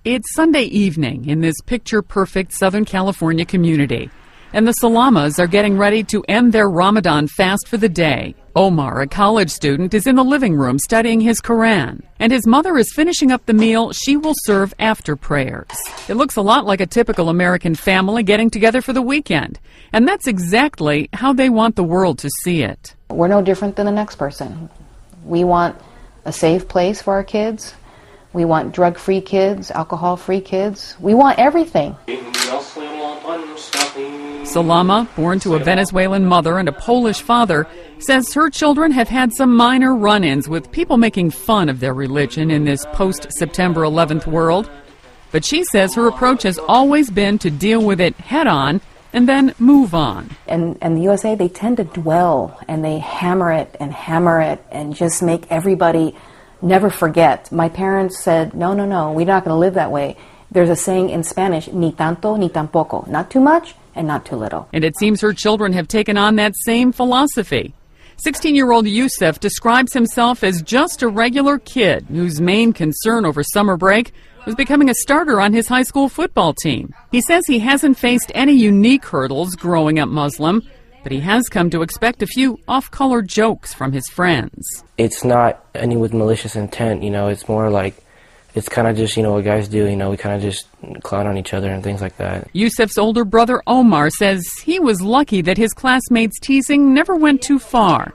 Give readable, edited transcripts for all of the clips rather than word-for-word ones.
It's Sunday evening in this picture-perfect Southern California community, and the Salamas are getting ready to end their Ramadan fast for the day. Omar, a college student, is in the living room studying his Quran, and his mother is finishing up the meal she will serve after prayers. It looks a lot like a typical American family getting together for the weekend, and that's exactly how they want the world to see it. We're no different than the next person. We want a safe place for our kids. We want drug-free kids, alcohol-free kids. We want everything. Salama, born to a Venezuelan mother and a Polish father, says her children have had some minor run-ins with people making fun of their religion in this post-September 11th world. But she says her approach has always been to deal with it head-on and then move on. And the USA, they tend to dwell, and they hammer it and just make everybody never forget. My parents said, no, we're not going to live that way. There's a saying in Spanish, ni tanto ni tampoco, not too much and not too little. And it seems her children have taken on that same philosophy. 16-year-old Yusuf describes himself as just a regular kid whose main concern over summer break was becoming a starter on his high school football team. He says he hasn't faced any unique hurdles growing up Muslim, but he has come to expect a few off-color jokes from his friends. It's not any with malicious intent, it's more like, it's kind of just, what guys do, we kind of just clown on each other and things like that. Yusuf's older brother Omar says he was lucky that his classmates' teasing never went too far.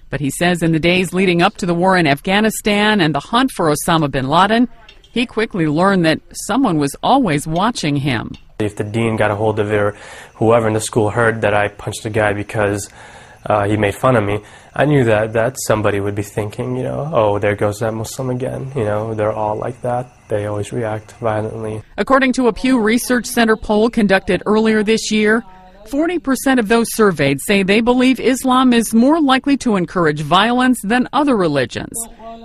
But he says in the days leading up to the war in Afghanistan and the hunt for Osama bin Laden, he quickly learned that someone was always watching him. If the dean got a hold of it or whoever in the school heard that I punched a guy because he made fun of me, I knew that somebody would be thinking, oh, there goes that Muslim again. They're all like that. They always react violently. According to a Pew Research Center poll conducted earlier this year, 40% of those surveyed say they believe Islam is more likely to encourage violence than other religions.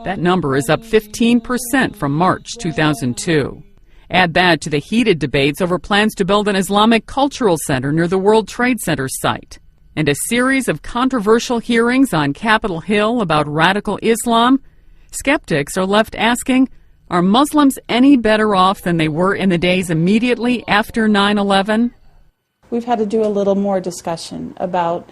That number is up 15% from March 2002. Add that to the heated debates over plans to build an Islamic cultural center near the World Trade Center site, and a series of controversial hearings on Capitol Hill about radical Islam. Skeptics are left asking, are Muslims any better off than they were in the days immediately after 9/11? We've had to do a little more discussion about,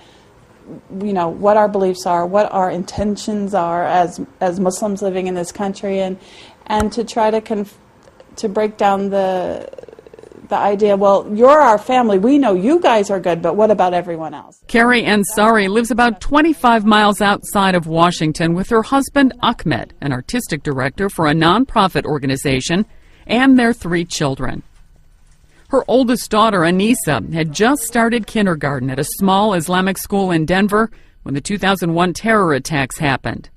what our beliefs are, what our intentions are as Muslims living in this country, and to try to break down the idea, well, you're our family, we know you guys are good, but what about everyone else? Carrie Ansari lives about 25 miles outside of Washington with her husband Ahmed, an artistic director for a nonprofit organization, and their 3 children. Her oldest daughter, Anissa, had just started kindergarten at a small Islamic school in Denver when the 2001 terror attacks happened.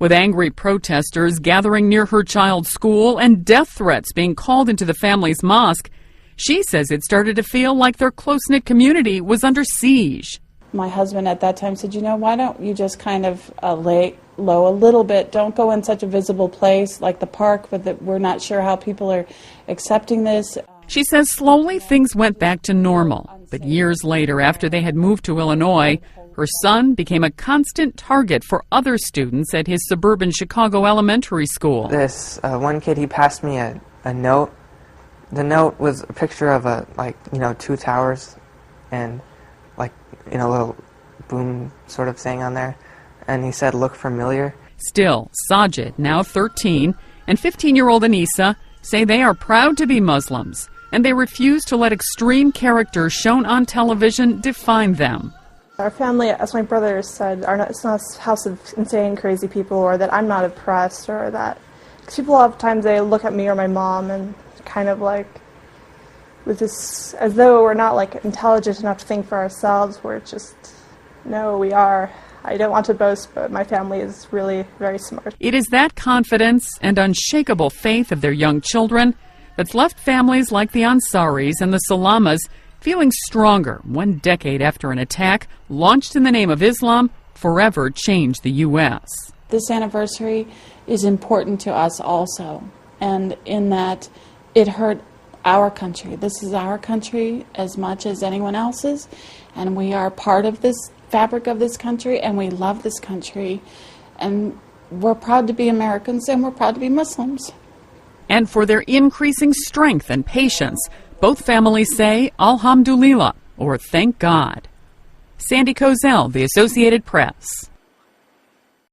With angry protesters gathering near her child's school and death threats being called into the family's mosque, she says it started to feel like their close-knit community was under siege. My husband at that time said, why don't you just kind of lay low a little bit? Don't go in such a visible place like the park, but we're not sure how people are accepting this. She says slowly things went back to normal, but years later, after they had moved to Illinois, her son became a constant target for other students at his suburban Chicago elementary school. This one kid, he passed me a note. The note was a picture of 2 towers and a little boom sort of thing on there. And he said, "Look familiar." Still, Sajid, now 13, and 15-year-old Anissa say they are proud to be Muslims, and they refuse to let extreme characters shown on television define them. Our family, as my brother said, it's not a house of insane, crazy people, or that I'm not oppressed, or that... Because people, a lot of times, they look at me or my mom and kind of with this, as though we're not intelligent enough to think for ourselves. We're just, no, we are. I don't want to boast, but my family is really very smart. It is that confidence and unshakable faith of their young children that's left families like the Ansaris and the Salamas feeling stronger 1 decade after an attack launched in the name of Islam forever changed the U.S. This anniversary is important to us also, and in that it hurt our country. This is our country as much as anyone else's, and we are part of this fabric of this country, and we love this country, and we're proud to be Americans, and we're proud to be Muslims. And for their increasing strength and patience, both families say Alhamdulillah, or thank God. Sandy Kozel, The Associated Press.